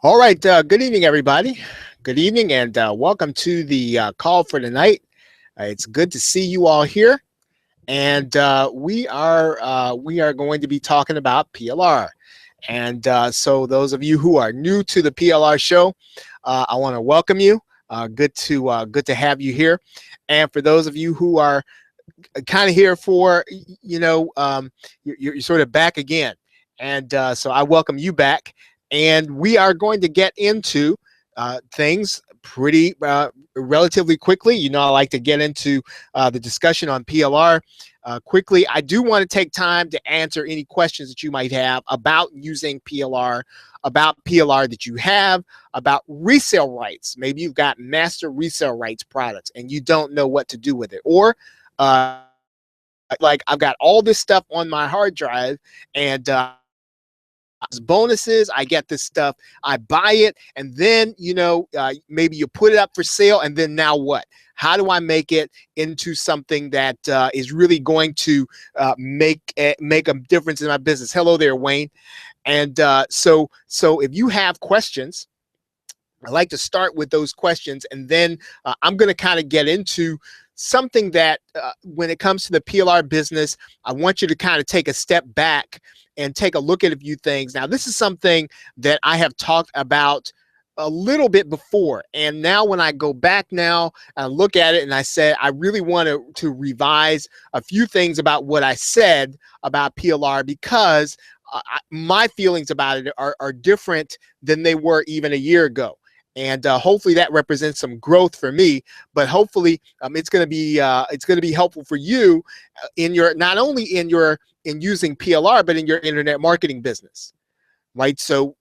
All right. Good evening, everybody. Good evening, and welcome to the call for tonight. It's good to see you all here, and we are going to be talking about PLR. And so, those of you who are new to the PLR show, I want to welcome you. Good to have you here. And for those of you who are kind of here for, you're sort of back again, and so I welcome you back. And we are going to get into things pretty relatively quickly. I like to get into the discussion on PLR quickly. I do want to take time to answer any questions that you might have about using PLR, about PLR that you have, about resale rights. Maybe you've got master resale rights products and you don't know what to do with it, or like I've got all this stuff on my hard drive, and bonuses, I get this stuff, I buy it, and then maybe you put it up for sale, and then now what? How do I make it into something that is really going to make a difference in my business? Hello there, Wayne. And so if you have questions, I like to start with those questions, and then I'm going to kind of get into something that when it comes to the PLR business, I want you to kind of take a step back and take a look at a few things. Now, this is something that I have talked about a little bit before, and now when I go back now and look at it, and I said I really want to revise a few things about what I said about PLR, because my feelings about it are different than they were even a year ago. And hopefully that represents some growth for me, but hopefully it's going to be helpful for you in your, not only in using PLR, but in your internet marketing business, right? So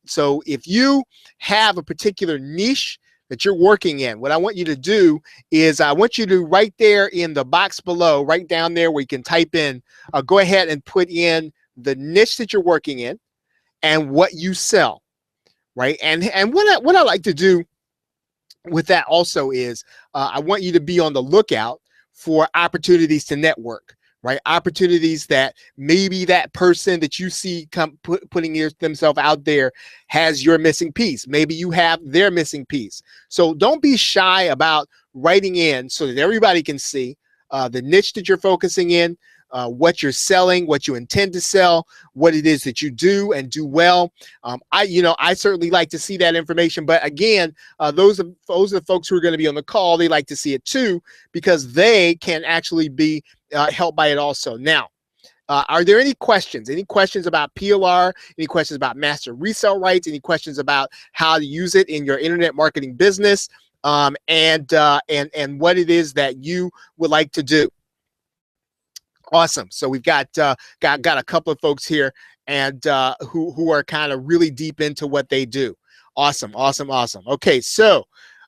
if you have a particular niche that you're working in, what I want you to do is I want you to, right there in the box below, right down there where you can type in, go ahead and put in the niche that you're working in and what you sell. Right. And what I like to do with that also is I want you to be on the lookout for opportunities to network, right? Opportunities that maybe that person that you see putting themselves out there has your missing piece. Maybe you have their missing piece. So don't be shy about writing in so that everybody can see the niche that you're focusing in, what you're selling, what you intend to sell, what it is that you do and do well. I certainly like to see that information, but again, those are the folks who are going to be on the call. They like to see it too, because they can actually be helped by it also. Now, are there any questions? Any questions about PLR? Any questions about master resale rights? Any questions about how to use it in your internet marketing business? And what it is that you would like to do? Awesome. So we've got a couple of folks here, and who are kind of really deep into what they do. Awesome. Okay, so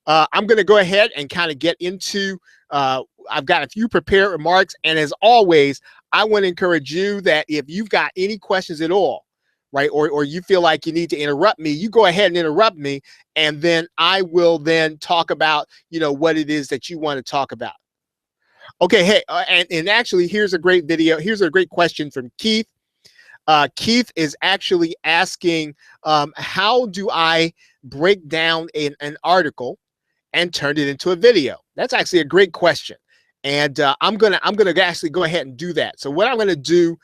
I'm going to go ahead and kind of get into. I've got a few prepared remarks, and as always, I want to encourage you that if you've got any questions at all, right, or you feel like you need to interrupt me, you go ahead and interrupt me, and then I will then talk about what it is that you want to talk about. Okay, hey, and actually, here's a great video. Here's a great question from Keith. Keith is actually asking, how do I break down an article and turn it into a video? That's actually a great question, and I'm gonna actually go ahead and do that. So what I'm gonna do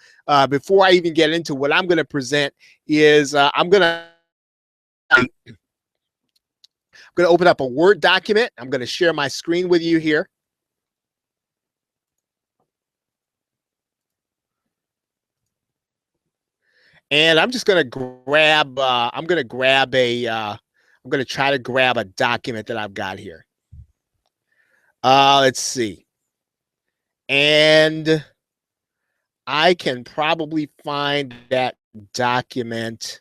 before I even get into what I'm gonna present is I'm gonna open up a Word document. I'm gonna share my screen with you here. And I'm just going to grab, I'm going to try to grab a document that I've got here. Let's see. And I can probably find that document.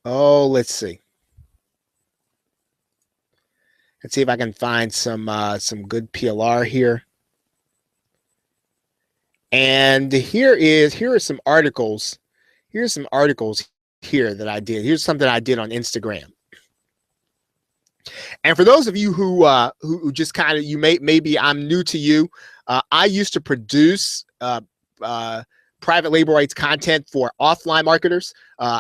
Oh, let's see. Let's see if I can find some good PLR here. And here are some articles. Here's some articles here that I did. Here's something I did on Instagram. And for those of you who just kind of, maybe I'm new to you, I used to produce private label rights content for offline marketers,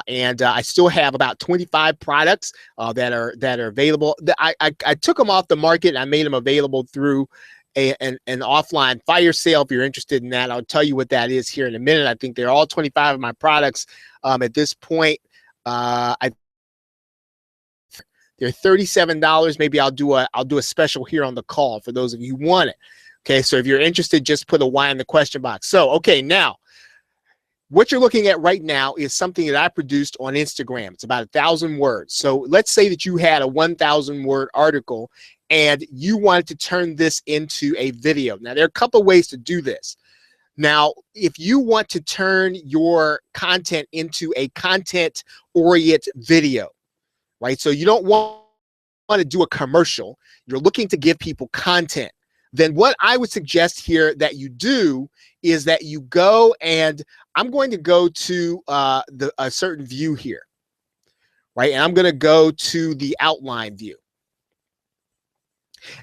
and I still have about 25 products that are available. I took them off the market and I made them available through an offline fire sale. If you're interested in that, I'll tell you what that is here in a minute. I think they're all 25 of my products at this point. They're $37. Maybe I'll do a special here on the call for those of you who want it. Okay, so if you're interested, just put a Y in the question box. So, okay, now what you're looking at right now is something that I produced on Instagram. It's about 1,000 words. So let's say that you had a 1,000 word article and you wanted to turn this into a video. Now, there are a couple of ways to do this. Now, if you want to turn your content into a content-oriented video, right? So you don't want to do a commercial. You're looking to give people content. Then what I would suggest here that you do is that you go, and I'm going to go to a certain view here, right? And I'm going to go to the outline view.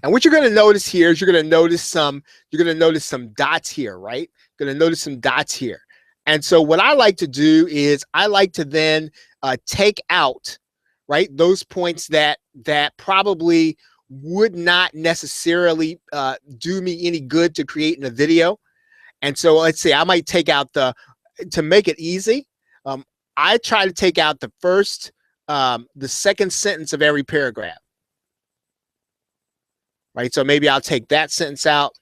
And what you're going to notice here is you're going to notice some dots here, right? You're going to notice some dots here. And so what I like to do is I like to then take out, right, those points that probably would not necessarily do me any good to create in a video. And so let's say I might take out to make it easy, I try to take out the second sentence of every paragraph. Right, so maybe I'll take that sentence out.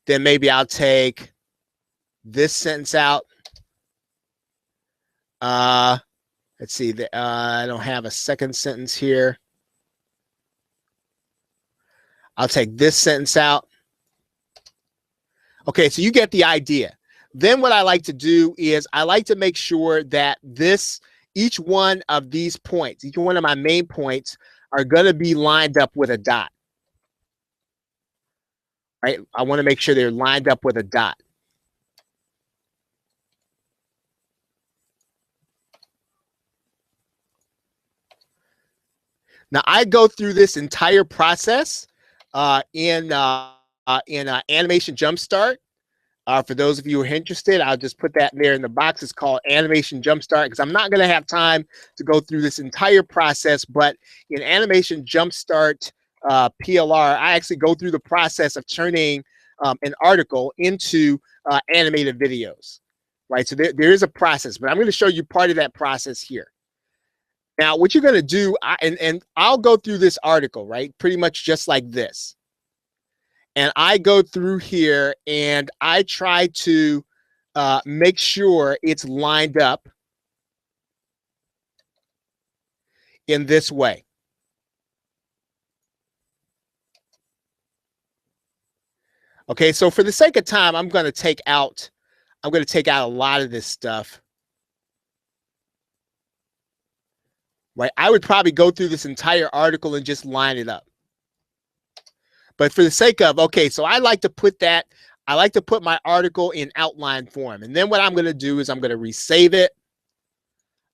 Then maybe I'll take this sentence out. Let's see, I don't have a second sentence here. I'll take this sentence out. Okay, so you get the idea. Then what I like to do is I like to make sure that each one of these points, each one of my main points are going to be lined up with a dot. Right? I want to make sure they're lined up with a dot. Now I go through this entire process in Animation Jumpstart. For those of you who are interested, I'll just put that there in the box. It's called Animation Jumpstart because I'm not going to have time to go through this entire process. But in Animation Jumpstart PLR, I actually go through the process of turning an article into animated videos. Right, so there is a process, but I'm going to show you part of that process here. Now, what you're going to do, and I'll go through this article, right, pretty much just like this. And I go through here and I try to make sure it's lined up in this way. Okay, so for the sake of time, I'm going to take out a lot of this stuff. Right, I would probably go through this entire article and just line it up. But for the sake of, okay, so I like to put my article in outline form. And then what I'm going to do is I'm going to resave it.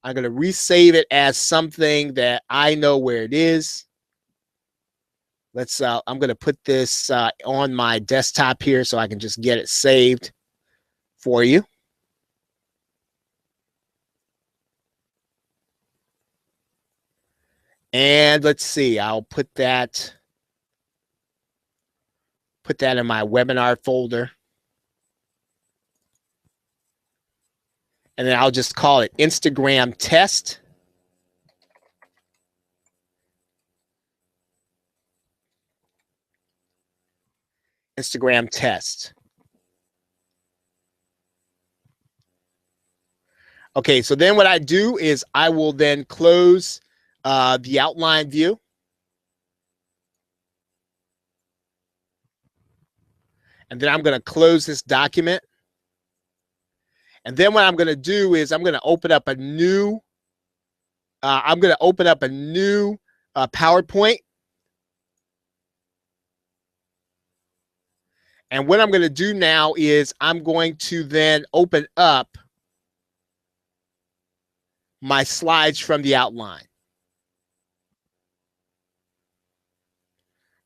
I'm going to resave it as something that I know where it is. I'm going to put this on my desktop here so I can just get it saved for you. And let's see, I'll put that in my webinar folder. And then I'll just call it Instagram test. Instagram test. Okay, so then what I do is I will then close the outline view. And then I'm going to close this document. And then what I'm going to do is I'm going to open up a new PowerPoint. And what I'm going to do now is I'm going to then open up my slides from the outline.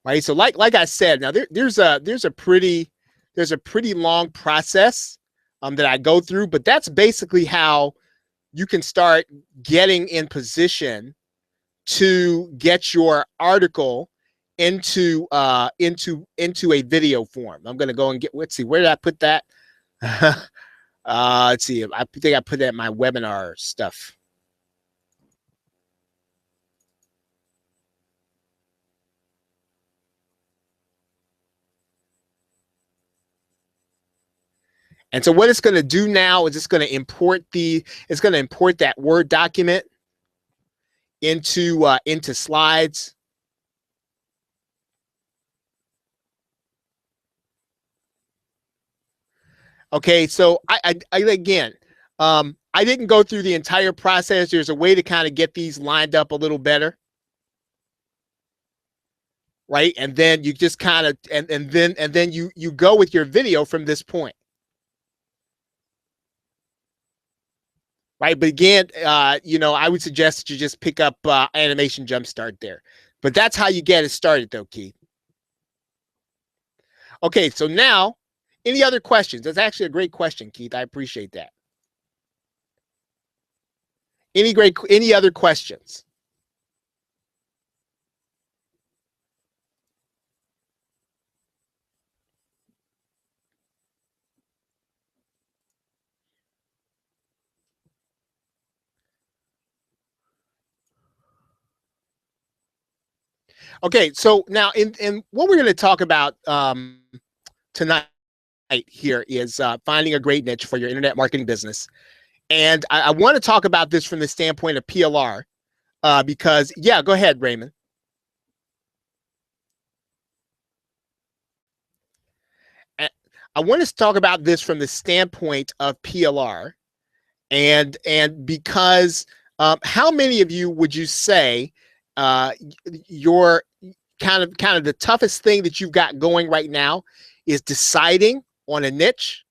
Right, so like I said, now there's a pretty there's a pretty long process that I go through, but that's basically how you can start getting in position to get your article into a video form. I'm going to go and get, let's see, where did I put that? Let's see, I think I put that in my webinar stuff. And so what it's going to do now is it's going to import that Word document into slides. Okay, so I again, I didn't go through the entire process. There's a way to kind of get these lined up a little better, right? And then you just kind of and then you go with your video from this point. Right, but again, you know, I would suggest that you just pick up Animation Jumpstart there. But that's how you get it started, though, Keith. Okay, so now, any other questions? That's actually a great question, Keith. I appreciate that. Any other questions? Okay, so now in what we're going to talk about tonight here is finding a great niche for your internet marketing business. And I want to talk about this from the standpoint of PLR because, yeah, go ahead, Raymond. I want to talk about this from the standpoint of PLR, and because how many of you would you say your kind of the toughest thing that you've got going right now is deciding on a niche?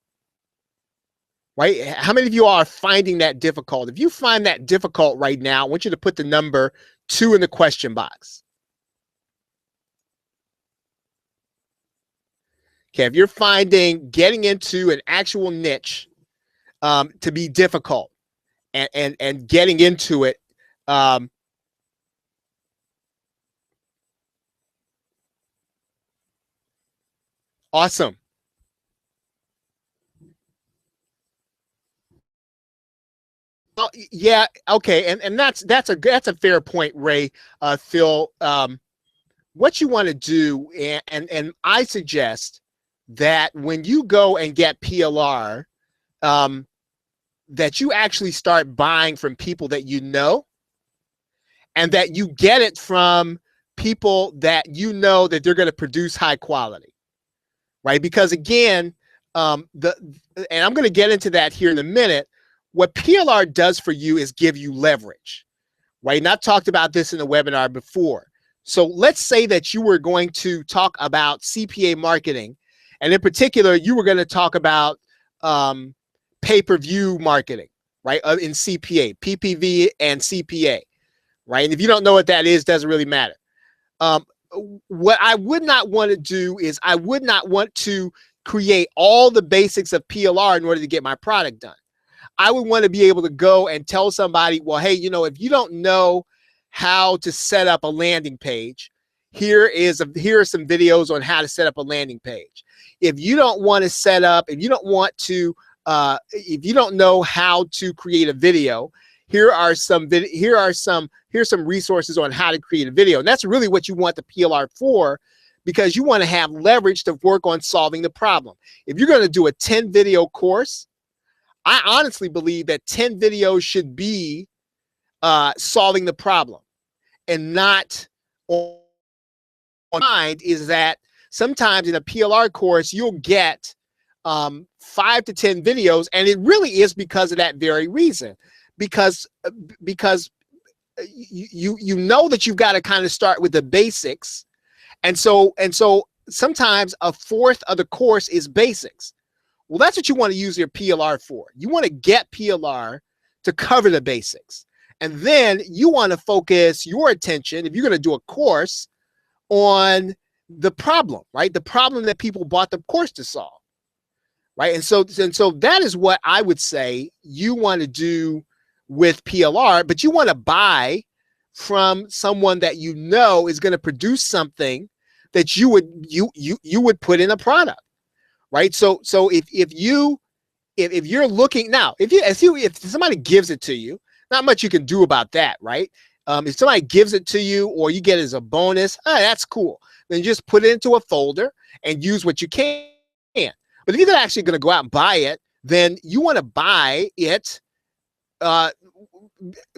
Right? How many of you are finding that difficult? If you find that difficult right now, I want you to put the number 2 in the question box. Okay, if you're finding getting into an actual niche to be difficult and getting into it, awesome. Oh, yeah, okay, and that's a fair point, Ray. Phil, what you want to do, and I suggest that when you go and get PLR, that you actually start buying from people that you know, and that you get it from people that you know that they're going to produce high quality, right? Because again, and I'm going to get into that here in a minute. What PLR does for you is give you leverage, right? And I've talked about this in the webinar before. So let's say that you were going to talk about CPA marketing, and in particular, you were going to talk about pay-per-view marketing, right? In CPA, PPV and CPA, right? And if you don't know what that is, doesn't really matter. What I would not want to do is I would not want to create all the basics of PLR in order to get my product done. I would want to be able to go and tell somebody, well, hey, you know, if you don't know how to set up a landing page, here are some videos on how to set up a landing page. If you don't want to set up, if you don't want to, if you don't know how to create a video, here's some resources on how to create a video. And that's really what you want the PLR for, because you want to have leverage to work on solving the problem. If you're going to do a 10 video course, I honestly believe that 10 videos should be solving the problem, and not on mind is that sometimes in a PLR course, you'll get 5 to 10 videos, and it really is because of that very reason, because you know that you've got to kind of start with the basics, and so sometimes a fourth of the course is basics. Well, that's what you want to use your PLR for. You want to get PLR to cover the basics. And then you want to focus your attention, if you're going to do a course, on the problem, right? The problem that people bought the course to solve. right? And so that is what I would say you want to do with PLR, but you want to buy from someone that you know is going to produce something that you would put in a product, right? So if you're looking now, if somebody gives it to you, not much you can do about that, right? If somebody gives it to you or you get it as a bonus, that's cool. Then you just put it into a folder and use what you can. But if you're actually going to go out and buy it, then you want to buy it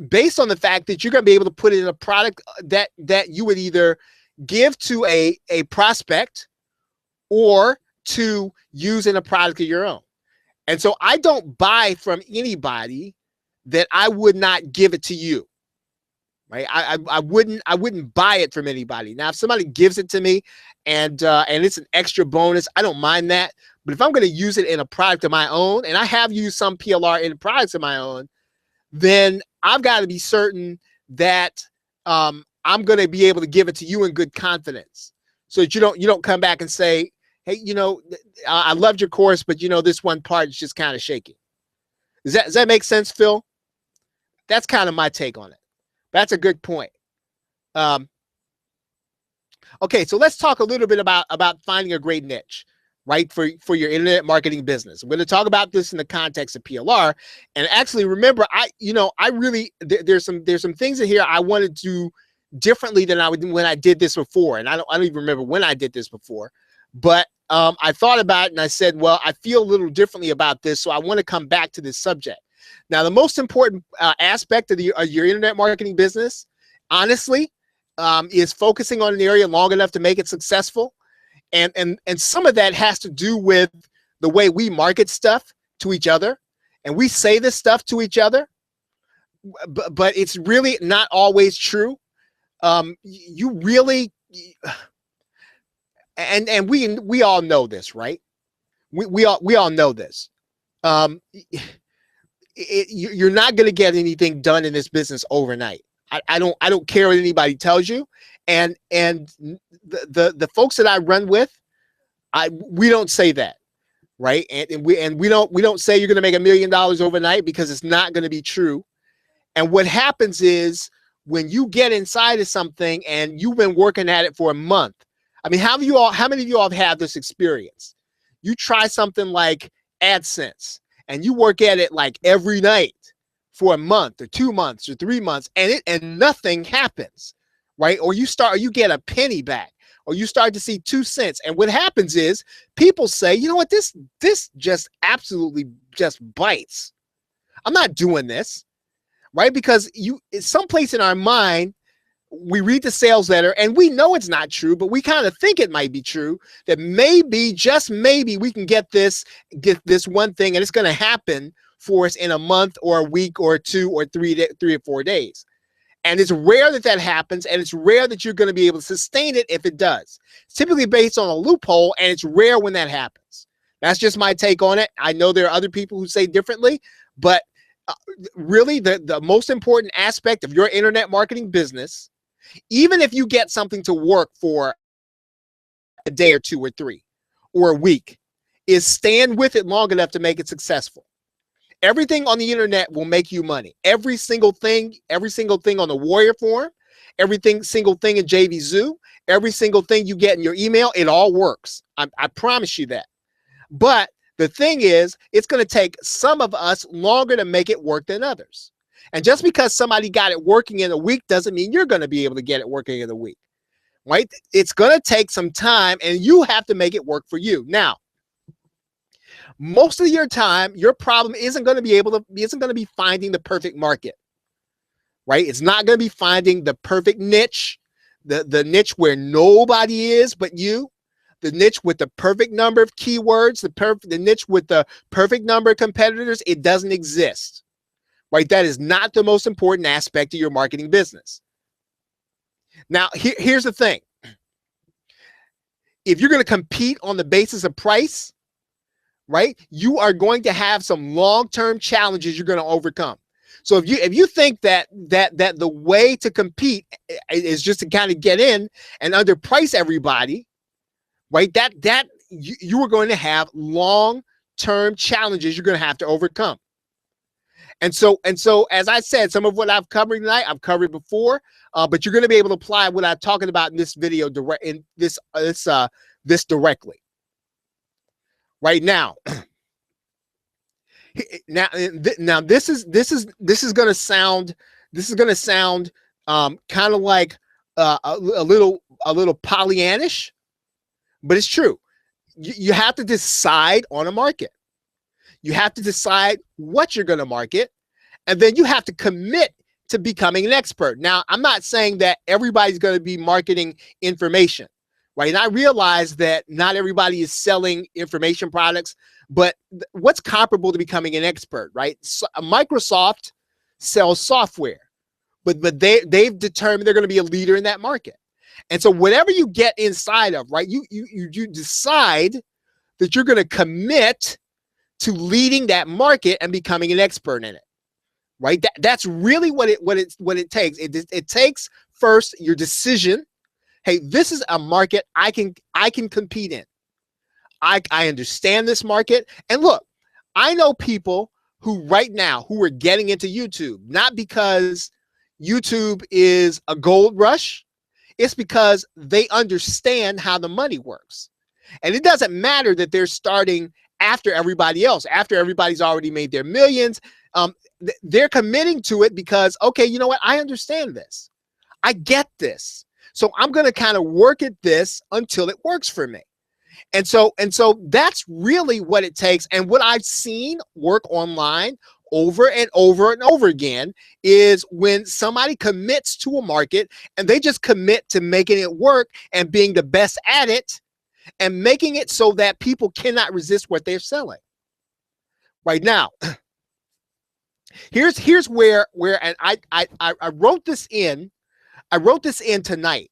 based on the fact that you're going to be able to put it in a product that you would either give to a prospect or to use in a product of your own. And so I don't buy from anybody that I would not give it to you. Right? I wouldn't buy it from anybody. Now, if somebody gives it to me and it's an extra bonus, I don't mind that. But if I'm going to use it in a product of my own, and I have used some PLR in products of my own, then I've got to be certain that I'm going to be able to give it to you in good confidence, so that you don't come back and say, hey, I loved your course, but this one part is just kind of shaky. Does that make sense, Phil? That's kind of my take on it. That's a good point. Okay, so let's talk a little bit about finding a great niche, right, for your internet marketing business. We're going to talk about this in the context of PLR. And actually, remember, there's some things in here I wanted to do differently than I would when I did this before. And I don't even remember when I did this before, but I thought about it and I said, well, I feel a little differently about this, so I want to come back to this subject. Now, the most important aspect of your internet marketing business, honestly, is focusing on an area long enough to make it successful. And some of that has to do with the way we market stuff to each other. And we say this stuff to each other, but it's really not always true. You really, and we all know this, right? We all know this. You're not going to get anything done in this business overnight. I don't care what anybody tells you. And the folks that I run with, we don't say that, right? And we don't say you're going to make $1 million overnight, because it's not going to be true. And what happens is, when you get inside of something and you've been working at it for a month, I mean, how many of you all have had this experience? You try something like AdSense, and you work at it like every night for a month or 2 months or 3 months, and nothing happens, right? Or you get a penny back, or you start to see 2 cents. And what happens is, people say, you know what, this just absolutely just bites. I'm not doing this, right? Because someplace in our mind, we read the sales letter and we know it's not true, but we kind of think it might be true, that maybe, just maybe, we can get this one thing and it's going to happen for us in a month or a week or 2 or 3 or 4 days. And it's rare that happens, and it's rare that you're going to be able to sustain it if it does. It's typically based on a loophole, and it's rare when that happens. That's just my take on it. I know there are other people who say differently, but really the most important aspect of your internet marketing business, even if you get something to work for a day or 2 or 3 or a week, is stand with it long enough to make it successful. Everything on the internet will make you money. Every single thing on the Warrior Forum, single thing in JV Zoo, every single thing you get in your email, it all works. I promise you that. But the thing is, it's going to take some of us longer to make it work than others. And just because somebody got it working in a week doesn't mean you're going to be able to get it working in a week, right? It's going to take some time, and you have to make it work for you. Now, most of your time, your problem isn't going to be finding the perfect market, right? It's not going to be finding the perfect niche, the niche where nobody is but you, the niche with the perfect number of keywords, the niche with the perfect number of competitors. It doesn't exist, right? That is not the most important aspect of your marketing business. Now, here's the thing. If you're going to compete on the basis of price, right, you are going to have some long-term challenges you're going to overcome. So if you think that the way to compete is just to kind of get in and underprice everybody, right, that you are going to have long short-term challenges you're going to have to overcome. And so, as I said, some of what I've covered tonight, I've covered before, but you're going to be able to apply what I'm talking about in this video this directly right now. Now this is going to sound kind of like a little Pollyannish, but it's true. You have to decide on a market. You have to decide what you're going to market, and then you have to commit to becoming an expert. Now, I'm not saying that everybody's going to be marketing information, right? And I realize that not everybody is selling information products, but what's comparable to becoming an expert, right? So, Microsoft sells software, but they've determined they're going to be a leader in that market. And so whatever you get inside of, right, you decide that you're going to commit to leading that market and becoming an expert in it, right? That's really what it takes. It takes first your decision. Hey, this is a market I can compete in. I understand this market. And look, I know people who right now who are getting into YouTube, not because YouTube is a gold rush. It's because they understand how the money works. And it doesn't matter that they're starting after everybody else, after everybody's already made their millions. They're committing to it because, okay, you know what? I understand this. I get this. So I'm going to kind of work at this until it works for me. And so that's really what it takes. And what I've seen work online over and over and over again is when somebody commits to a market and they just commit to making it work and being the best at it and making it so that people cannot resist what they're selling. Right now, here's where and I wrote this in. I wrote this in tonight,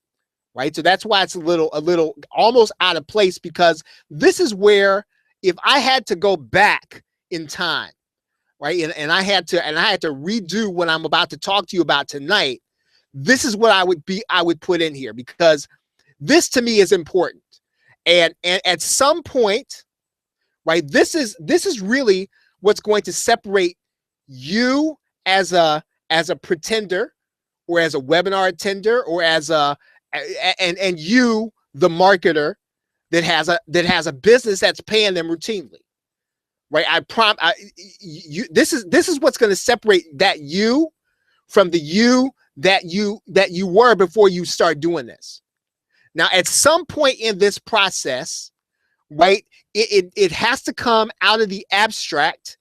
right? So that's why it's a little almost out of place, because this is where if I had to go back in time, right, and I had to redo what I'm about to talk to you about tonight, this is what I would put in here, because this to me is important. And at some point, right, this is really what's going to separate you as a pretender, or as a webinar attender, or as and you, the marketer that has a business that's paying them routinely, right? This is what's going to separate that you from the you that you were before you start doing this. Now, at some point in this process, right, it has to come out of the abstract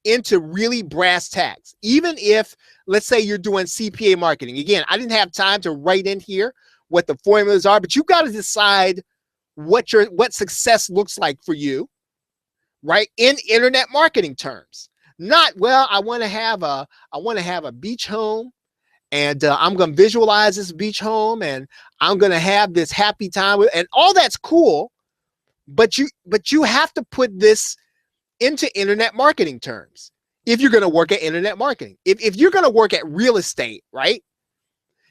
into really brass tacks. Even if, let's say, you're doing CPA marketing. Again, I didn't have time to write in here what the formulas are, but you got to decide what success looks like for you, right, in internet marketing terms. Not, well, I want to have a beach home, and I'm going to visualize this beach home, and I'm going to have this happy time with, and all that's cool, but you have to put this into internet marketing terms if you're going to work at internet marketing. If you're going to work at real estate, right,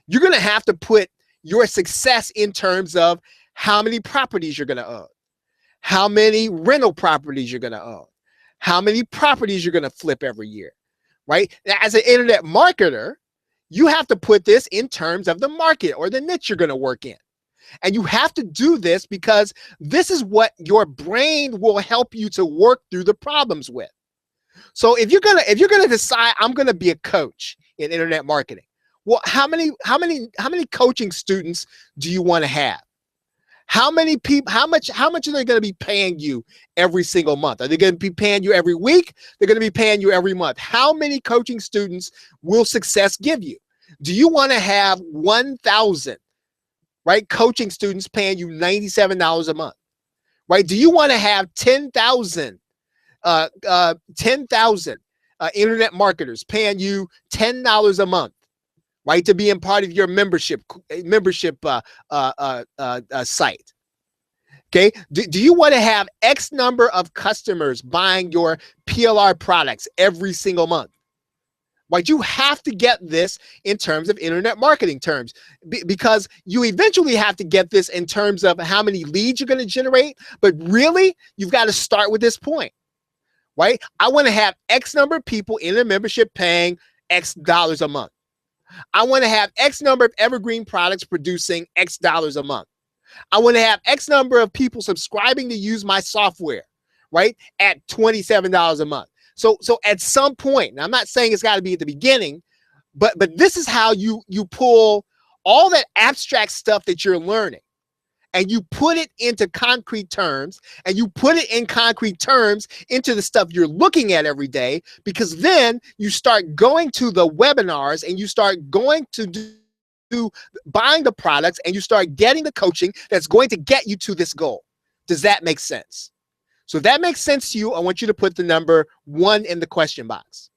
you're going to have to put your success in terms of how many properties you're going to own, how many rental properties you're going to own, how many properties you're going to flip every year, right? As an internet marketer, you have to put this in terms of the market or the niche you're going to work in. And you have to do this because this is what your brain will help you to work through the problems with. So if you're gonna decide, I'm gonna be a coach in internet marketing, well, how many coaching students do you want to have? How many people, how much are they going to be paying you every single month? Are they going to be paying you every week? They're going to be paying you every month. How many coaching students will success give you? Do you want to have 1,000, right, coaching students paying you $97 a month, right? Do you want to have 10,000 internet marketers paying you $10 a month, right, to be in part of your membership site? Okay. Do you want to have X number of customers buying your PLR products every single month? Right? You have to get this in terms of internet marketing terms, because you eventually have to get this in terms of how many leads you're going to generate. But really, you've got to start with this point. right? I want to have X number of people in a membership paying X dollars a month. I want to have X number of evergreen products producing X dollars a month. I want to have X number of people subscribing to use my software, right, at $27 a month. So at some point, and I'm not saying it's got to be at the beginning, but this is how you pull all that abstract stuff that you're learning and you put it into concrete terms, and you put it in concrete terms into the stuff you're looking at every day, because then you start going to the webinars and you start going to buying the products, and you start getting the coaching that's going to get you to this goal. Does that make sense? So if that makes sense to you, I want you to put the number 1 in the question box.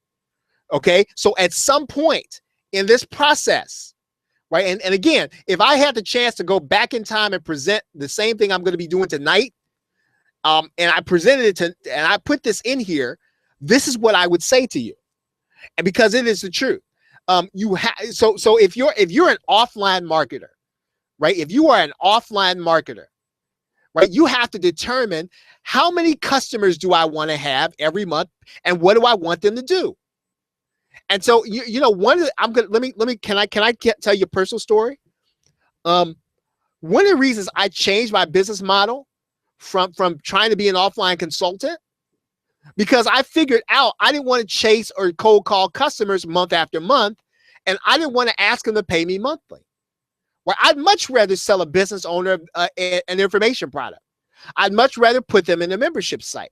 Okay, so at some point in this process, right, and again, if I had the chance to go back in time and present the same thing I'm going to be doing tonight, and I presented it to, and I put this in here, this is what I would say to you, and because it is the truth. You have so if you're an offline marketer, right? If you are an offline marketer, right, you have to determine how many customers do I want to have every month, and what do I want them to do? And so you know, one of the, I'm gonna let me can I tell you a personal story? One of the reasons I changed my business model from trying to be an offline consultant, because I figured out I didn't want to chase or cold call customers month after month, and I didn't want to ask them to pay me monthly. Well, I'd much rather sell a business owner an information product. I'd much rather put them in a membership site.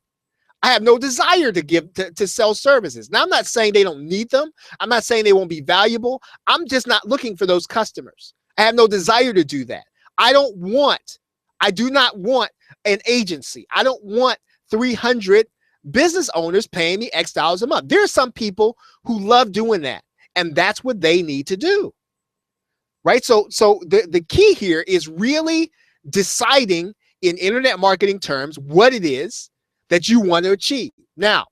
I have no desire to sell services. Now, I'm not saying they don't need them. I'm not saying they won't be valuable. I'm just not looking for those customers. I have no desire to do that. I do not want an agency. I don't want 300 business owners paying me X dollars a month. There are some people who love doing that, and that's what they need to do. Right? So the key here is really deciding in internet marketing terms what it is that you want to achieve. Now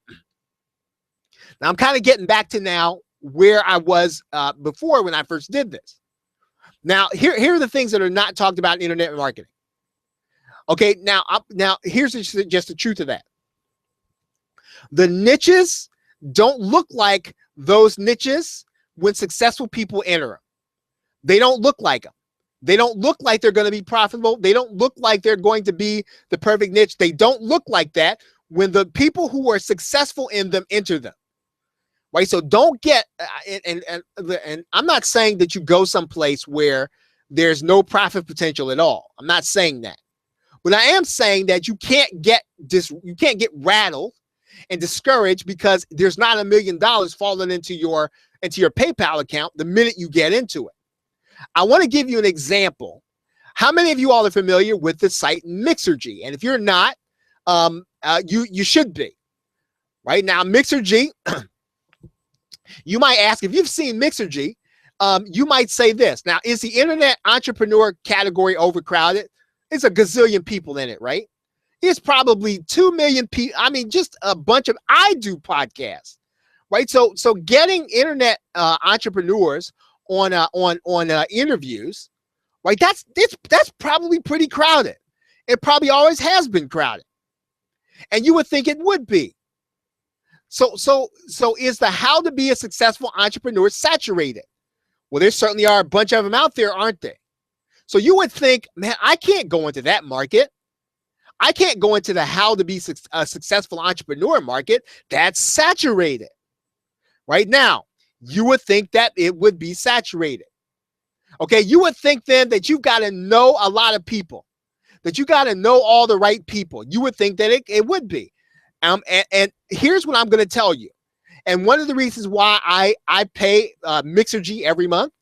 I'm kind of getting back to now where I was before when I first did this. Now, here are the things that are not talked about in internet marketing. Okay, now here's just the truth of that. The niches don't look like those niches when successful people enter them. They don't look like them. They don't look like they're going to be profitable. They don't look like they're going to be the perfect niche. They don't look like that when the people who are successful in them enter them. Right? So don't get, and I'm not saying that you go someplace where there's no profit potential at all. I'm not saying that. But I am saying that you can't get rattled and discouraged because there's not $1 million falling into your PayPal account the minute you get into it. I want to give you an example. How many of you all are familiar with the site Mixergy? And if you're not, you should be. Right now, Mixergy, you might ask, if you've seen Mixergy, you might say this. Now, is the internet entrepreneur category overcrowded? It's a gazillion people in it, right? It's probably 2 million people. I mean, just a bunch of, I do podcasts, right? So getting internet entrepreneurs on interviews, right? That's probably pretty crowded. It probably always has been crowded, and you would think it would be. So is the how to be a successful entrepreneur saturated? Well, there certainly are a bunch of them out there, aren't they? So you would think, man, I can't go into that market. I can't go into the how to be a successful entrepreneur market. That's saturated. Right now, you would think that it would be saturated. Okay, you would think then that you've got to know a lot of people, that you got to know all the right people. You would think that it would be. And here's what I'm going to tell you. And one of the reasons why I pay Mixergy every month,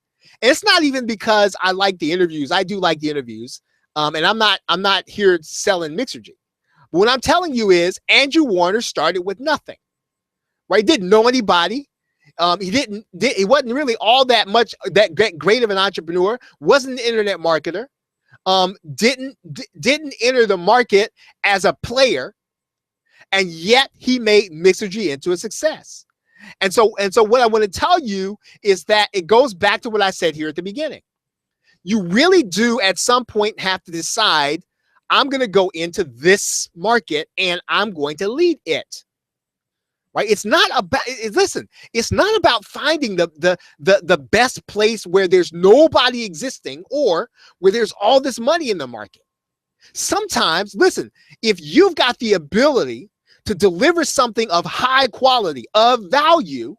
and it's not even because I like the interviews. I do like the interviews. And I'm not here selling Mixergy. But what I'm telling you is Andrew Warner started with nothing. Right? Didn't know anybody. He wasn't really all that much that great of an entrepreneur. Wasn't an internet marketer. Didn't enter the market as a player, and yet he made Mixergy into a success. And so what I want to tell you is that it goes back to what I said here at the beginning. You really do at some point have to decide, I'm going to go into this market and I'm going to lead it. right? It's not about, listen, it's not about finding the best place where there's nobody existing or where there's all this money in the market. Sometimes, listen, if you've got the ability to deliver something of high quality, of value,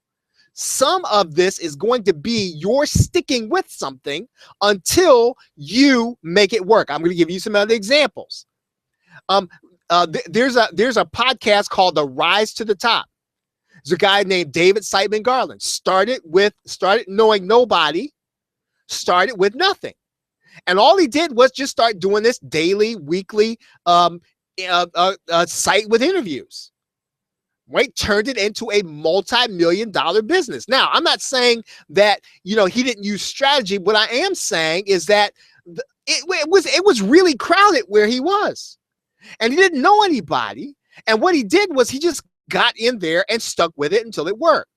some of this is going to be your sticking with something until you make it work. I'm going to give you some other examples. There's a podcast called The Rise to the Top. There's a guy named David Siteman Garland. Started knowing nobody, started with nothing. And all he did was just start doing this daily, weekly site with interviews. Right? Turned it into a multi-million-dollar business. Now, I'm not saying that, he didn't use strategy. What I am saying is that it was really crowded where he was. And he didn't know anybody. And what he did was he just got in there and stuck with it until it worked.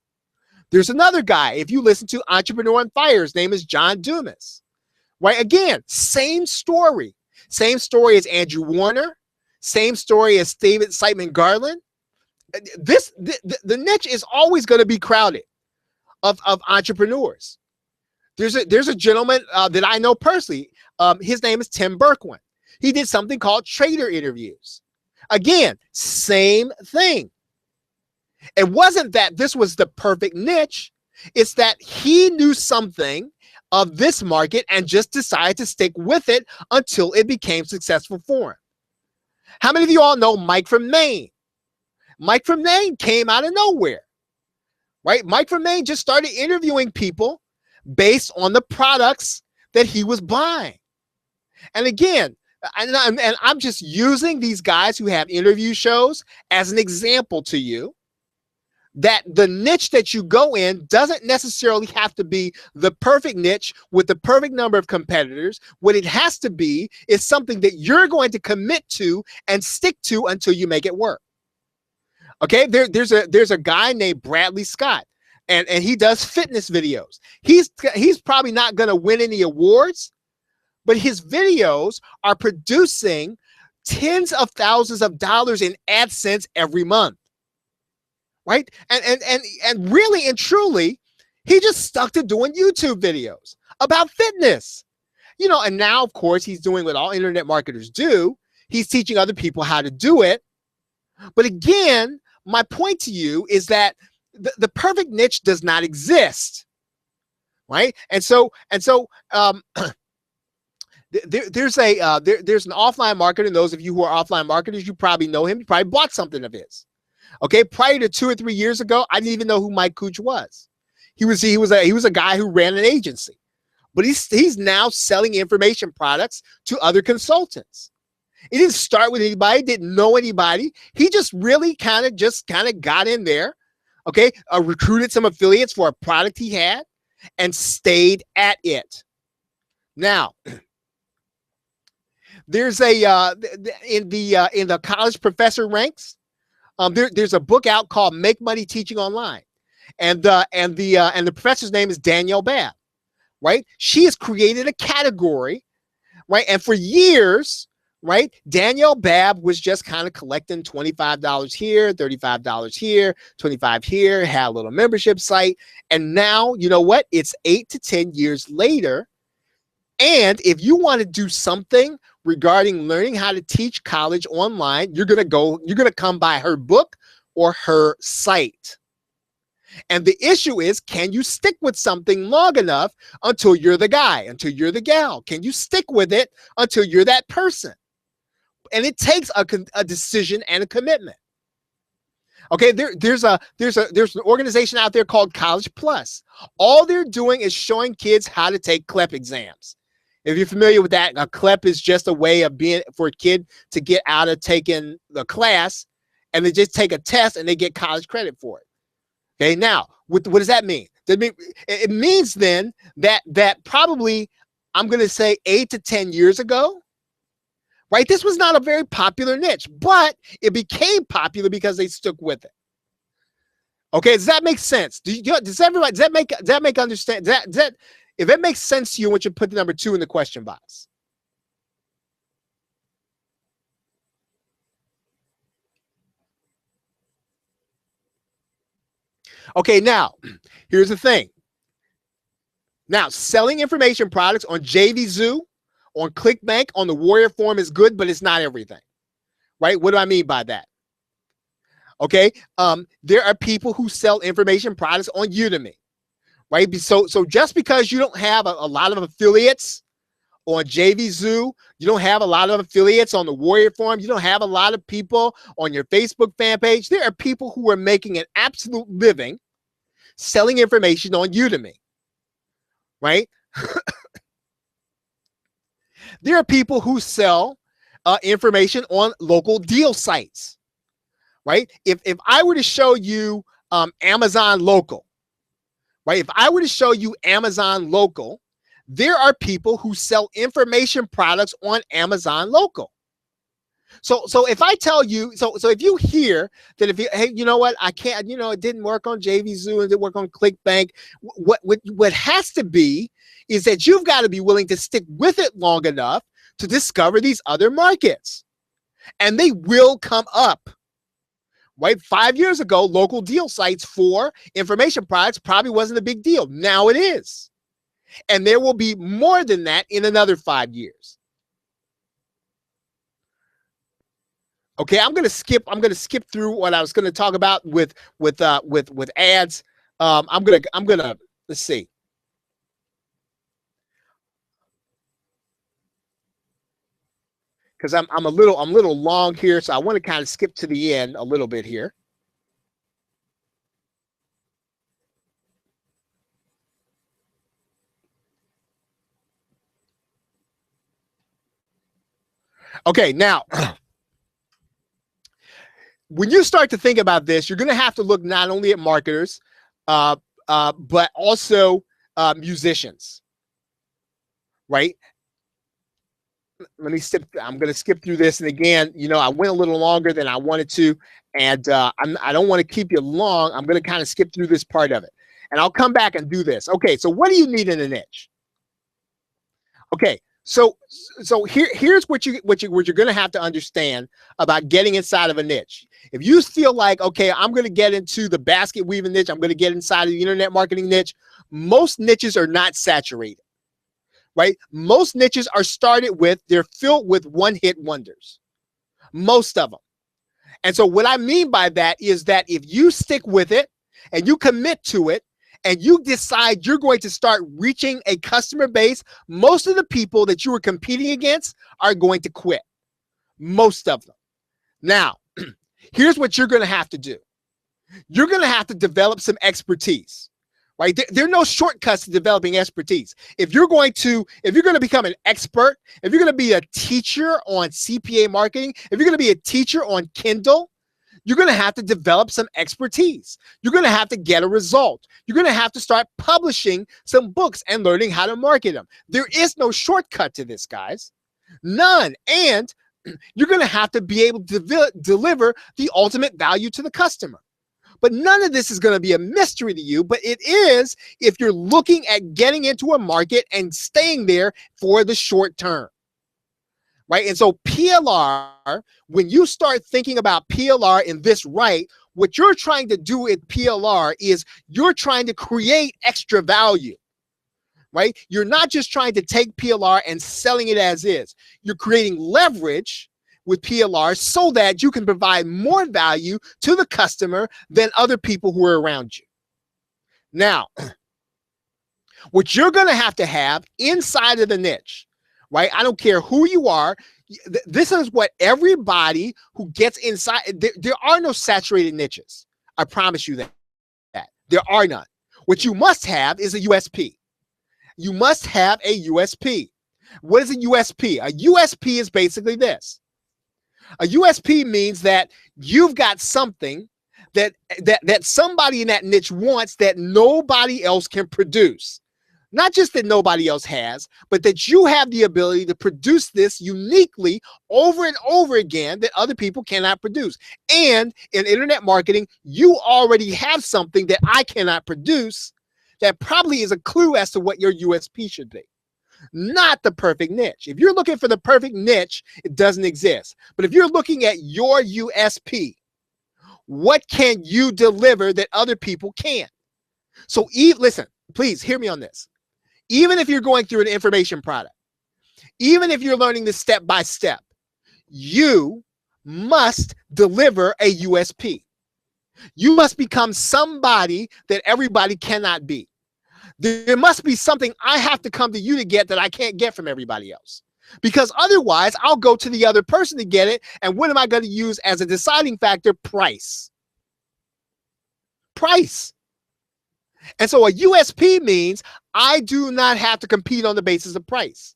There's another guy, if you listen to Entrepreneur on Fire, his name is John Dumas. Right? Again, same story. Same story as Andrew Warner. Same story as David Siteman Garland. The niche is always going to be crowded of entrepreneurs. There's a gentleman that I know personally. His name is Tim Berkwin. He did something called trader interviews. Again, same thing. It wasn't that this was the perfect niche. It's that he knew something of this market and just decided to stick with it until it became successful for him. How many of you all know Mike from Maine? Mike from Maine came out of nowhere, right? Mike from Maine just started interviewing people based on the products that he was buying. And again, and I'm just using these guys who have interview shows as an example to you that the niche that you go in doesn't necessarily have to be the perfect niche with the perfect number of competitors. What it has to be is something that you're going to commit to and stick to until you make it work. Okay, there's a guy named Bradley Scott, and he does fitness videos. He's probably not going to win any awards, but his videos are producing tens of thousands of dollars in AdSense every month. Right? And really and truly, he just stuck to doing YouTube videos about fitness. And now, of course, he's doing what all internet marketers do. He's teaching other people how to do it. But again, my point to you is that the perfect niche does not exist, right? And so there's an offline marketer. And those of you who are offline marketers, you probably know him. You probably bought something of his. Okay, prior to 2 or 3 years ago, I didn't even know who Mike Cooch was. He was a guy who ran an agency, but he's now selling information products to other consultants. He didn't start with anybody, didn't know anybody. He just really kind of got in there, okay, recruited some affiliates for a product he had and stayed at it. Now, there's in the college professor ranks, there's a book out called Make Money Teaching Online. And the professor's name is Danielle Babb, right? She has created a category, right? And for years, right, Danielle Babb was just kind of collecting $25 here, $35 here, $25 here, had a little membership site. And now, you know what? It's 8 to 10 years later. And if you want to do something regarding learning how to teach college online, you're going to come by her book or her site. And the issue is, can you stick with something long enough until you're the guy, until you're the gal? Can you stick with it until you're that person? And it takes a decision and a commitment. Okay, there's an organization out there called College Plus. All they're doing is showing kids how to take CLEP exams. If you're familiar with that, a CLEP is just a way of being for a kid to get out of taking the class, and they just take a test and they get college credit for it. Okay, now what does that mean? It means then that probably, I'm going to say 8 to 10 years ago, right? This was not a very popular niche, but it became popular because they stuck with it. Okay, does that make sense? Does that make understand? If it makes sense to you, I want you to put the number 2 in the question box. Okay, now, here's the thing. Now, selling information products on JVZoo, on ClickBank, on the Warrior Forum is good, but it's not everything, right? What do I mean by that? Okay, there are people who sell information products on Udemy, right? So just because you don't have a lot of affiliates on JVZoo, you don't have a lot of affiliates on the Warrior Forum, you don't have a lot of people on your Facebook fan page, there are people who are making an absolute living selling information on Udemy, right? There are people who sell information on local deal sites, right? If I were to show you Amazon Local, right? If I were to show you Amazon Local, there are people who sell information products on Amazon Local. So if I tell you, so if you hear that, if you, hey, you know what, I can't, you know, it didn't work on JVZoo, it didn't work on ClickBank. What has to be is that you've got to be willing to stick with it long enough to discover these other markets, and they will come up. Right? 5 years ago, local deal sites for information products probably wasn't a big deal. Now it is. And there will be more than that in another 5 years. Okay, I'm gonna skip through what I was gonna talk about with ads. I'm gonna let's see. Because I'm a little long here, so I want to kind of skip to the end a little bit here. Okay, now when you start to think about this, you're going to have to look not only at marketers, but also musicians, right? Let me skip. I'm going to skip through this, and again, you know, I went a little longer than I wanted to, and I don't want to keep you long. I'm going to kind of skip through this part of it, and I'll come back and do this. Okay, so what do you need in a niche? Okay, so here's what you're going to have to understand about getting inside of a niche. If you feel like, okay, I'm going to get into the basket weaving niche, I'm going to get inside of the internet marketing niche, most niches are not saturated. Right? Most niches are started with, they're filled with one-hit wonders. Most of them. And so what I mean by that is that if you stick with it and you commit to it and you decide you're going to start reaching a customer base, most of the people that you were competing against are going to quit. Most of them. Now, here's what you're going to have to do. You're going to have to develop some expertise. Right? There are no shortcuts to developing expertise. If you're going to become an expert, if you're going to be a teacher on CPA marketing, if you're going to be a teacher on Kindle, you're going to have to develop some expertise. You're going to have to get a result. You're going to have to start publishing some books and learning how to market them. There is no shortcut to this, guys. None. And you're going to have to be able to deliver the ultimate value to the customer. But none of this is going to be a mystery to you, but it is if you're looking at getting into a market and staying there for the short term, right? And so PLR, when you start thinking about PLR in this right, what you're trying to do at PLR is you're trying to create extra value, right? You're not just trying to take PLR and selling it as is. You're creating leverage with PLR so that you can provide more value to the customer than other people who are around you. Now, what you're going to have inside of the niche, right? I don't care who you are. This is what everybody who gets inside. There are no saturated niches. I promise you that. There are none. What you must have is a USP. You must have a USP. What is a USP? A USP is basically this. A USP means that you've got something that somebody in that niche wants that nobody else can produce. Not just that nobody else has, but that you have the ability to produce this uniquely over and over again that other people cannot produce. And in internet marketing, you already have something that I cannot produce that probably is a clue as to what your USP should be. Not the perfect niche. If you're looking for the perfect niche, it doesn't exist. But if you're looking at your USP, What can you deliver that other people can't? So listen, please hear me on this. Even if you're going through an information product, even if you're learning this step by step, you must deliver a USP. You must become somebody that everybody cannot be. There must be something I have to come to you to get that I can't get from everybody else. Because otherwise, I'll go to the other person to get it. And what am I going to use as a deciding factor? Price. Price. And so a USP means I do not have to compete on the basis of price.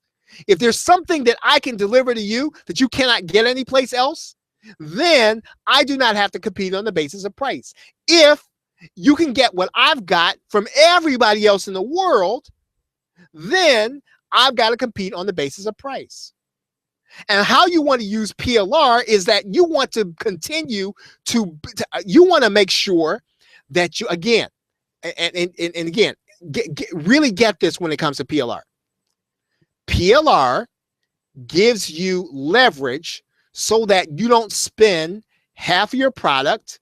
If there's something that I can deliver to you that you cannot get anyplace else, then I do not have to compete on the basis of price. If you can get what I've got from everybody else in the world, then I've got to compete on the basis of price. And how you want to use PLR is that you want to continue you want to make sure that you, again, and again, really get this when it comes to PLR. PLR gives you leverage so that you don't spend half of your product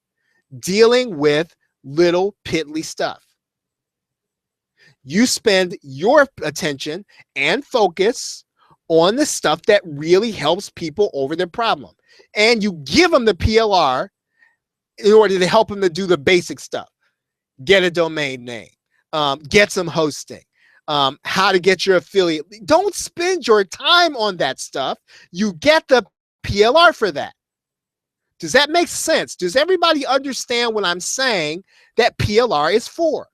dealing with little piddly stuff. You spend your attention and focus on the stuff that really helps people over their problem. And you give them the PLR in order to help them to do the basic stuff. Get a domain name, get some hosting, how to get your affiliate. Don't spend your time on that stuff. You get the PLR for that. Does that make sense? Does everybody understand what I'm saying that PLR is for?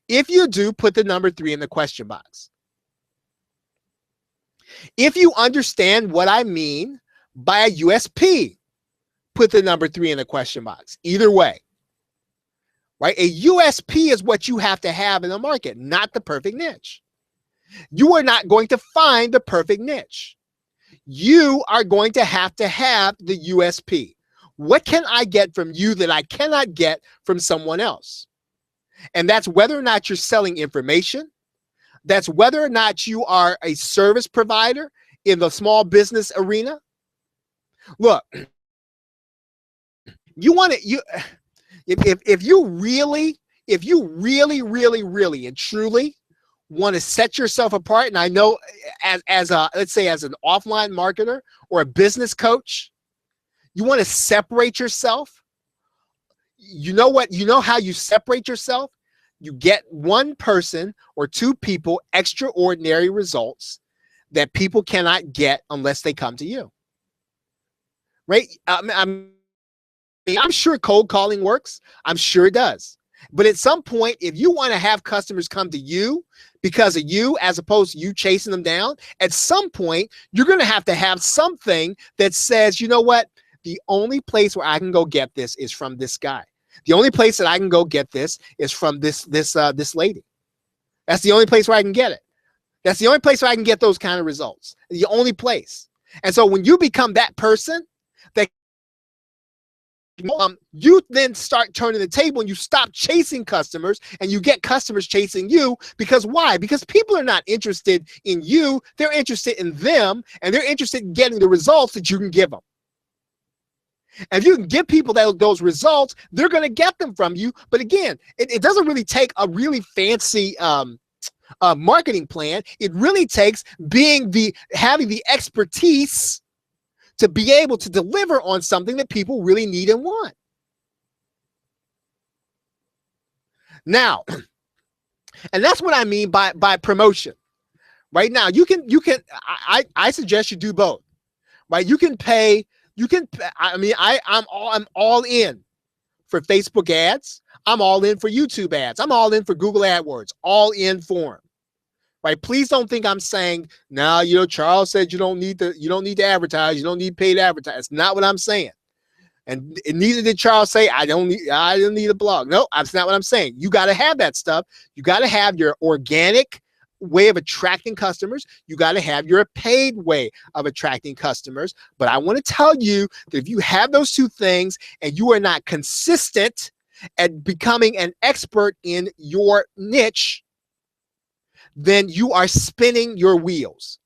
If you do, put the number 3 in the question box. If you understand what I mean by a USP, put the number 3 in the question box. Either way, right? A USP is what you have to have in the market, not the perfect niche. You are not going to find the perfect niche. You are going to have the USP. What can I get from you that I cannot get from someone else? And that's whether or not you're selling information. That's whether or not you are a service provider in the small business arena. Look, you want to, if you really and truly want to set yourself apart, and I know as a, let's say as an offline marketer or a business coach, you want to separate yourself. You know what? You know how you separate yourself? You get one person or two people extraordinary results that people cannot get unless they come to you. Right? I'm sure cold calling works. I'm sure it does. But at some point, if you want to have customers come to you because of you, as opposed to you chasing them down, at some point, you're going to have something that says, you know what? The only place where I can go get this is from this guy. The only place that I can go get this is from this lady. That's the only place where I can get it. That's the only place where I can get those kind of results. The only place. And so when you become that person, that you then start turning the table and you stop chasing customers and you get customers chasing you. Because why? Because people are not interested in you. They're interested in them, and they're interested in getting the results that you can give them. And if you can give people those results, they're going to get them from you. But again, it doesn't really take a really fancy marketing plan. It really takes having the expertise to be able to deliver on something that people really need and want. Now, and that's what I mean by promotion. Right now, I suggest you do both. Right? I'm all in for Facebook ads. I'm all in for YouTube ads. I'm all in for Google AdWords, all in for them. Right? Please don't think I'm saying, no, Charles said you don't need to advertise. You don't need paid advertising. That's not what I'm saying. And neither did Charles say, I don't need a blog. No, that's not what I'm saying. You got to have that stuff. You got to have your organic way of attracting customers. You got to have your paid way of attracting customers. But I want to tell you that if you have those two things and you are not consistent at becoming an expert in your niche, then you are spinning your wheels,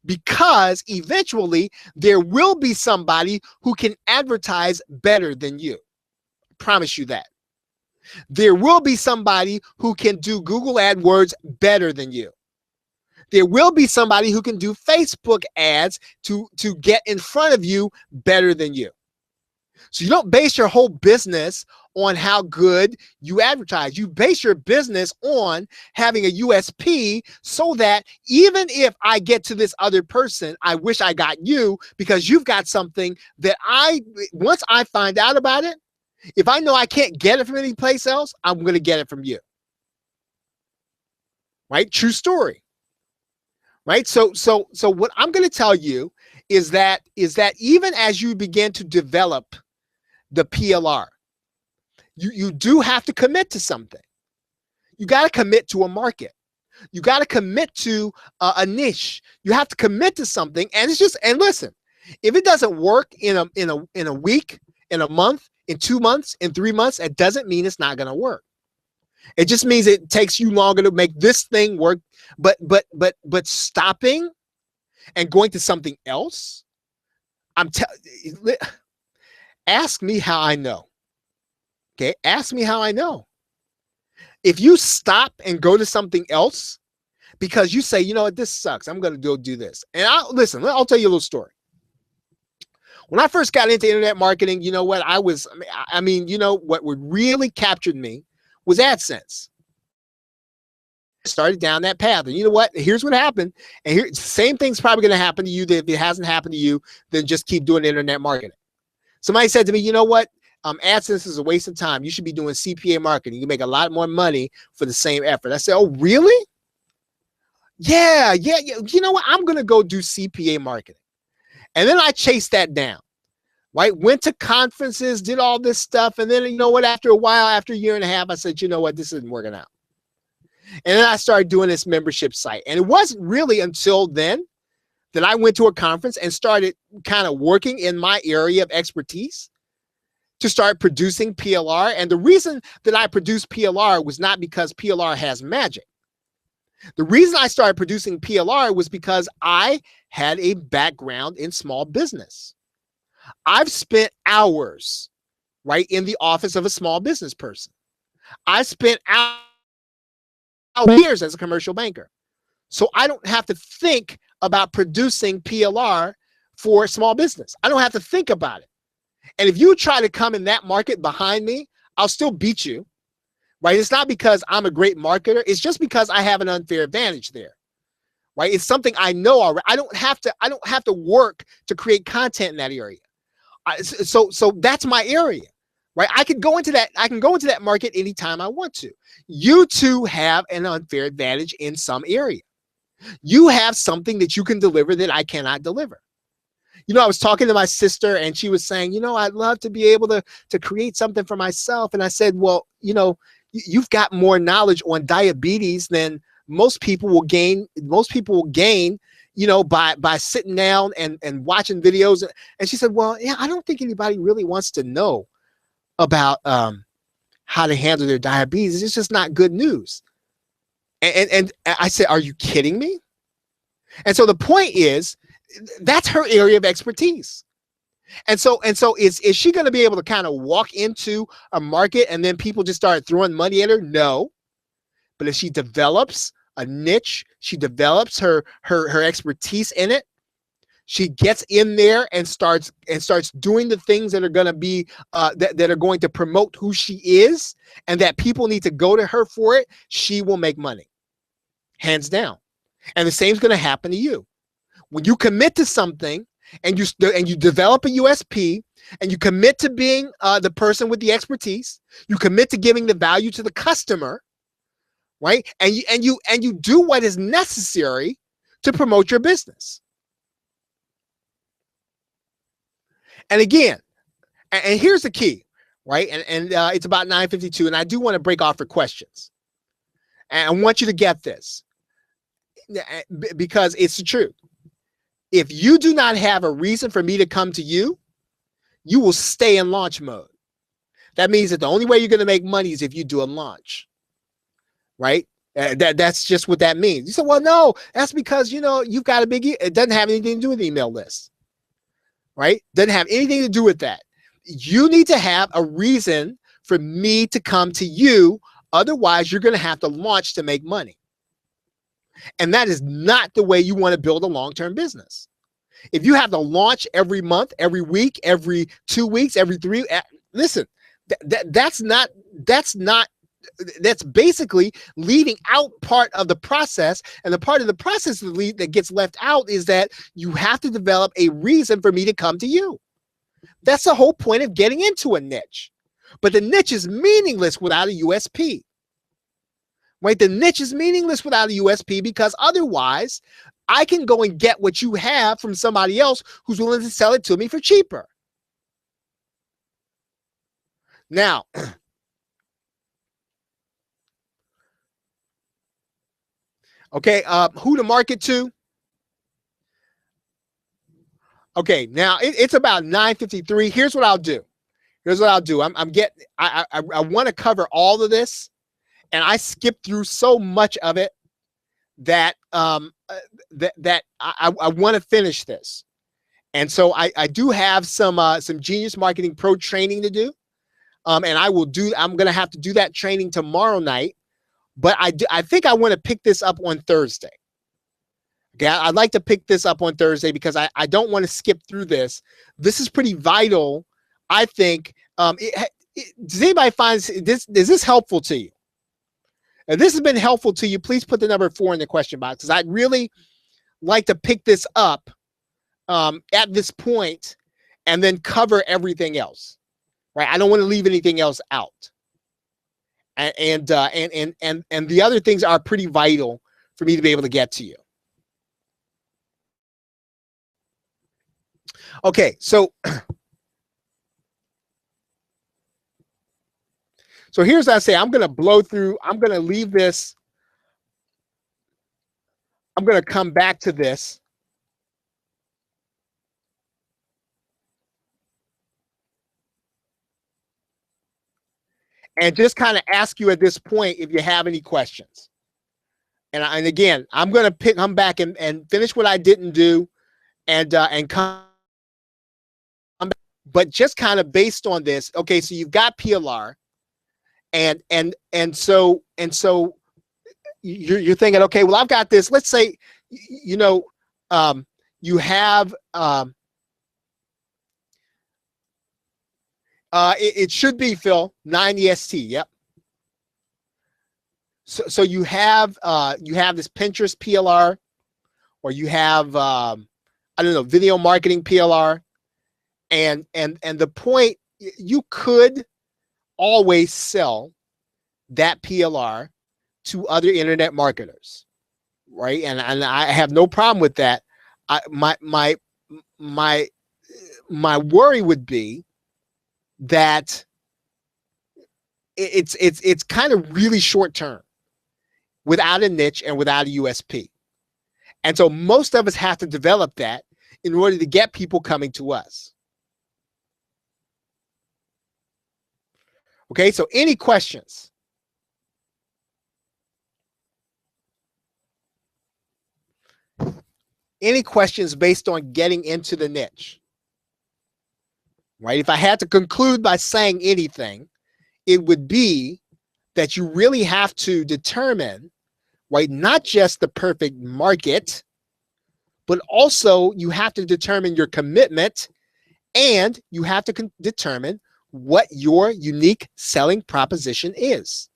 because eventually there will be somebody who can advertise better than you. Promise you that. There will be somebody who can do Google AdWords better than you. There will be somebody who can do Facebook ads to get in front of you better than you. So you don't base your whole business on how good you advertise. You base your business on having a USP so that even if I get to this other person, I wish I got you because you've got something that once I find out about it, if I know I can't get it from any place else, I'm going to get it from you. Right? True story. Right? So what I'm going to tell you is that even as you begin to develop the PLR, you do have to commit to something. You got to commit to a market. You got to commit to a niche. You have to commit to something. And it's just, and listen, if it doesn't work in a week, in a month, in 2 months, in 3 months, it doesn't mean it's not going to work. It just means it takes you longer to make this thing work. But stopping and going to something else, ask me how I know. Okay, ask me how I know. If you stop and go to something else because you say, you know what, this sucks, I'm going to go do this. And I'll tell you a little story. When I first got into internet marketing, you know what, you know, what really captured me was AdSense. I started down that path. And you know what? Here's what happened. And here, same thing's probably going to happen to you. That if it hasn't happened to you, then just keep doing internet marketing. Somebody said to me, you know what? AdSense is a waste of time. You should be doing CPA marketing. You can make a lot more money for the same effort. I said, oh, really? Yeah. You know what? I'm going to go do CPA marketing. And then I chased that down. Right? Went to conferences, did all this stuff. And then, you know what, after a while, after a year and a half, I said, you know what, this isn't working out. And then I started doing this membership site. And it wasn't really until then that I went to a conference and started kind of working in my area of expertise to start producing PLR. And the reason that I produced PLR was not because PLR has magic. The reason I started producing PLR was because I had a background in small business. I've spent hours, right, in the office of a small business person. I spent years as a commercial banker. So I don't have to think about producing PLR for small business. I don't have to think about it. And if you try to come in that market behind me, I'll still beat you, right? It's not because I'm a great marketer. It's just because I have an unfair advantage there, right? It's something I know already. I don't have to work to create content in that area. So that's my area, right? I can go into that market anytime I want to. You too have an unfair advantage in some area. You have something that you can deliver that I cannot deliver. You know, I was talking to my sister and she was saying, you know, I'd love to be able to create something for myself. And I said, well, you know, you've got more knowledge on diabetes than most people will gain. You know, by sitting down and watching videos. And she said, well, yeah, I don't think anybody really wants to know about how to handle their diabetes. It's just not good news. And I said, are you kidding me? And so the point is, that's her area of expertise. And so is she going to be able to kind of walk into a market and then people just start throwing money at her? No. But if she develops a niche, she develops her expertise in it, she gets in there and starts doing the things that are going to be that are going to promote who she is and that people need to go to her for it, she will make money, hands down. And the same is going to happen to you. When you commit to something and you develop a USP and you commit to being the person with the expertise, you commit to giving the value to the customer, right? And you do what is necessary to promote your business. And again, and here's the key, right? And it's about 9:52, and I do want to break off for questions. And I want you to get this because it's the truth. If you do not have a reason for me to come to you, you will stay in launch mode. That means that the only way you're going to make money is if you do a launch, right? That's just what that means. You say, well, no, that's because, you know, you've got a big, it doesn't have anything to do with the email list, right? Doesn't have anything to do with that. You need to have a reason for me to come to you. Otherwise, you're going to have to launch to make money. And that is not the way you want to build a long-term business. If you have to launch every month, every week, every 2 weeks, every 3, listen, that's basically leaving out part of the process. And the part of the process that gets left out is that you have to develop a reason for me to come to you. That's the whole point of getting into a niche. But the niche is meaningless without a USP. Right? The niche is meaningless without a USP, because otherwise I can go and get what you have from somebody else who's willing to sell it to me for cheaper. Now, okay, who to market to? Okay, now it's about 9:53. Here's what I'll do. I want to cover all of this, and I skipped through so much of it that I want to finish this. And so I do have some Genius Marketing Pro training to do. And I'm going to have to do that training tomorrow night, but I think I want to pick this up on Thursday. Okay, I'd like to pick this up on Thursday because I don't want to skip through this. This is pretty vital, I think. Does anybody find this? Is this helpful to you? If this has been helpful to you, please put the number 4 in the question box, because I'd really like to pick this up at this point and then cover everything else. Right? I don't want to leave anything else out. And the other things are pretty vital for me to be able to get to you. Okay, so here's what I say. I'm going to blow through. I'm going to leave this. I'm going to come back to this. And just kind of ask you at this point if you have any questions. And again, I'm going to come back and finish what I didn't do and come back. But just kind of based on this, okay, so you've got PLR. And so you're thinking, okay, well, I've got this. Let's say, you have it should be, Phil, 9 EST. Yep. So you have this Pinterest PLR, or you have I don't know, video marketing PLR, and the point, you could always sell that PLR to other internet marketers, right? And I have no problem with that. My worry would be that it's kind of really short term without a niche and without a USP. And so most of us have to develop that in order to get people coming to us. Okay, so any questions? Any questions based on getting into the niche? Right? If I had to conclude by saying anything, it would be that you really have to determine, right, not just the perfect market, but also you have to determine your commitment, and you have to determine what your unique selling proposition is.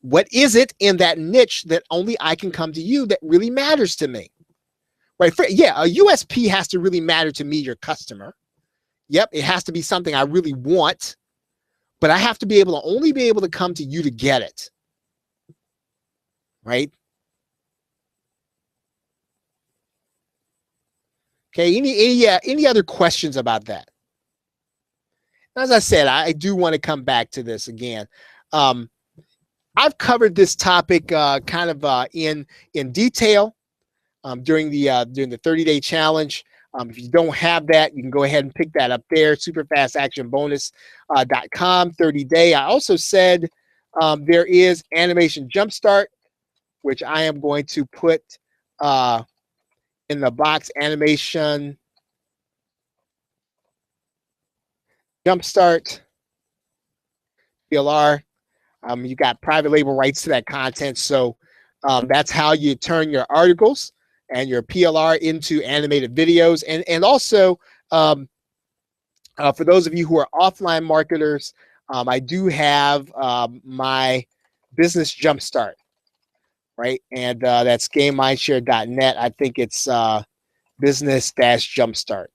What is it in that niche that only I can come to you that really matters to me? Right? Yeah, a USP has to really matter to me, your customer. Yep, it has to be something I really want, but I have to be able to only be able to come to you to get it. Right? Okay, any other questions about that? As I said, I do want to come back to this again. I've covered this topic kind of in detail during the 30-day challenge. If you don't have that, you can go ahead and pick that up there. superfastactionbonus.com 30-day. I also said there is Animation Jumpstart, which I am going to put in the box. Animation Jumpstart PLR. You got private label rights to that content. So that's how you turn your articles and your PLR into animated videos. And also, for those of you who are offline marketers, I do have my business jumpstart, right? And that's GameMindshare.net. I think it's business-jumpstart.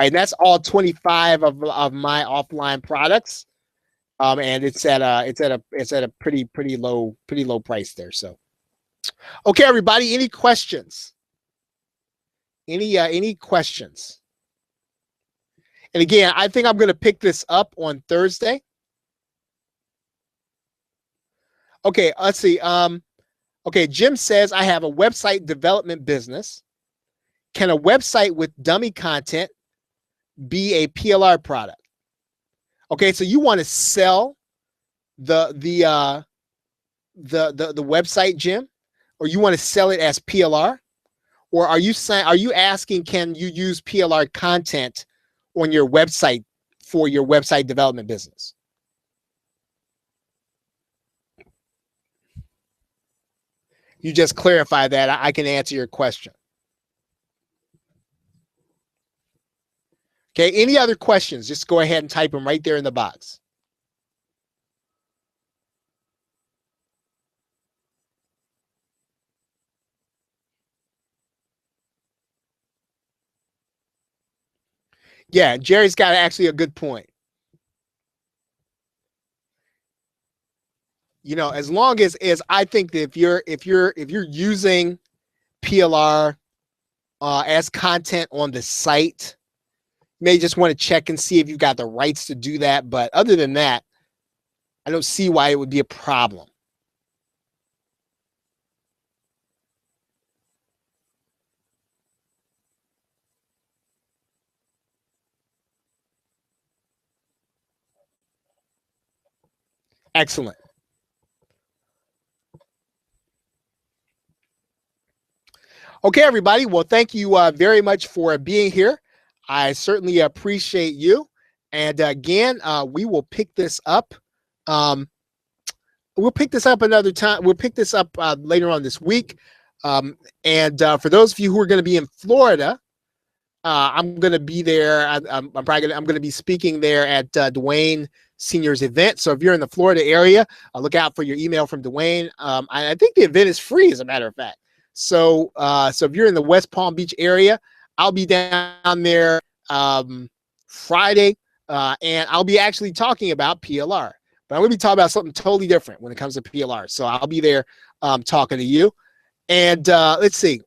Right, that's all 25 of my offline products, and it's at a pretty low price there. So, okay, everybody, any questions? Any questions? And again, I think I'm going to pick this up on Thursday. Okay, let's see. Okay, Jim says I have a website development business. Can a website with dummy content be a PLR product? Okay, so you want to sell the website, Jim, or you want to sell it as PLR, or are you asking can you use PLR content on your website for your website development business? You just clarify that. I can answer your question. Okay, any other questions? Just go ahead and type them right there in the box. Yeah, Jerry's got actually a good point. You know, as long as I think that if you're using PLR as content on the site, you may just want to check and see if you've got the rights to do that. But other than that, I don't see why it would be a problem. Excellent. Okay, everybody. Well, thank you very much for being here. I certainly appreciate you. And again, we will pick this up. We'll pick this up another time. We'll pick this up later on this week. And for those of you who are going to be in Florida, I'm going to be there. I'm going to be speaking there at Dwayne Senior's event. So if you're in the Florida area, look out for your email from Dwayne. I think the event is free, as a matter of fact. So if you're in the West Palm Beach area, I'll be down there Friday, and I'll be actually talking about PLR. But I'm going to be talking about something totally different when it comes to PLR. So I'll be there talking to you. And let's see.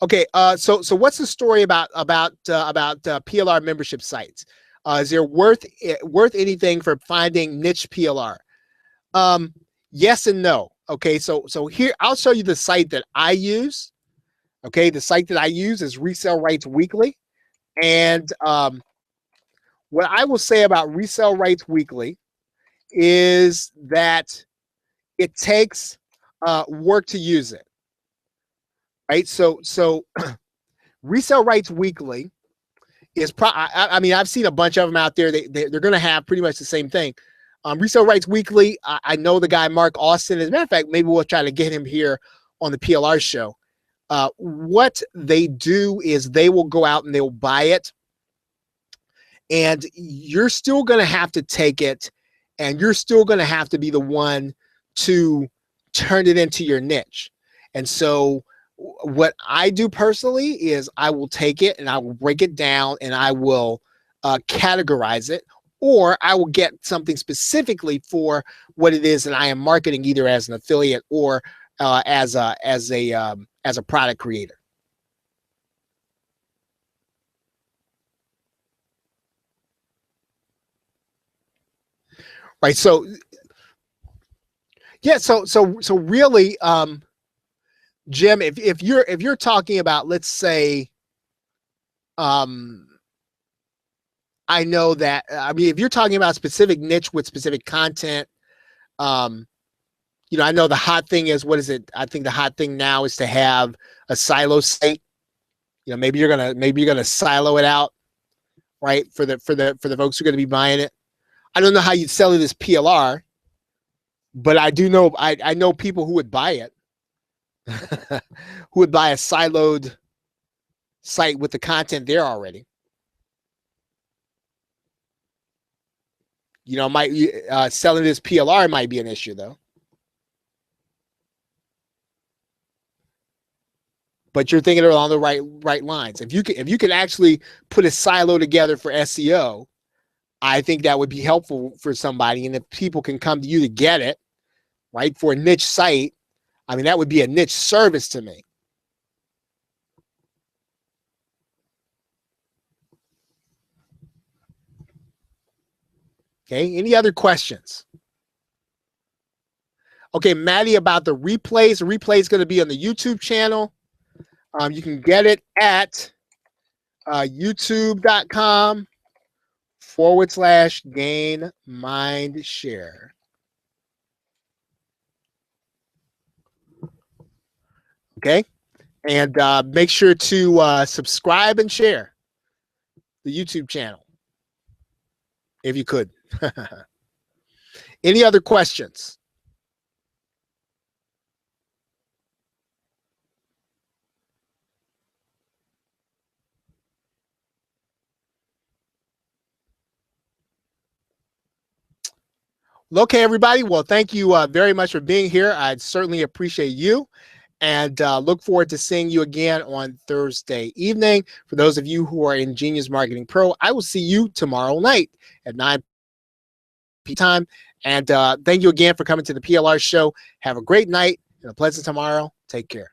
Okay, so what's the story about PLR membership sites? Is there worth anything for finding niche PLR? Yes and no. Okay, so here I'll show you the site that I use. Okay, the site that I use is Resale Rights Weekly, and what I will say about Resale Rights Weekly is that it takes work to use it. Right, so Resale Rights Weekly is I mean, I've seen a bunch of them out there. They're going to have pretty much the same thing. Resale Rights Weekly, I know the guy Mark Austin. As a matter of fact, maybe we'll try to get him here on the PLR show. What they do is they will go out and they'll buy it, and you're still going to have to take it, and you're still going to have to be the one to turn it into your niche. And so what I do personally is I will take it and I will break it down and I will categorize it, or I will get something specifically for what it is that I am marketing, either as an affiliate or as a product creator. Right. So yeah. So really, Jim, if you're talking about, let's say, I know that, I mean, if you're talking about a specific niche with specific content, you know, I know the hot thing is, what is it? I think the hot thing now is to have a silo site. You know, maybe you're gonna silo it out. right? For the folks who are going to be buying it. I don't know how you'd sell it as PLR, but I do know I know people who would buy it, who would buy a siloed site with the content there already. You know, might selling it as PLR might be an issue though. But you're thinking along the right lines. If you could actually put a silo together for SEO, I think that would be helpful for somebody. And if people can come to you to get it, right, for a niche site, I mean, that would be a niche service to me. Okay, any other questions? Okay, Maddie, about the replays. The replay is going to be on the YouTube channel. You can get it at youtube.com/gain mind share. Okay, and make sure to subscribe and share the YouTube channel if you could. Any other questions? Okay, everybody. Well, thank you very much for being here. I certainly appreciate you, and look forward to seeing you again on Thursday evening. For those of you who are in Genius Marketing Pro, I will see you tomorrow night at 9 p.m. time. And thank you again for coming to the PLR Show. Have a great night and a pleasant tomorrow. Take care.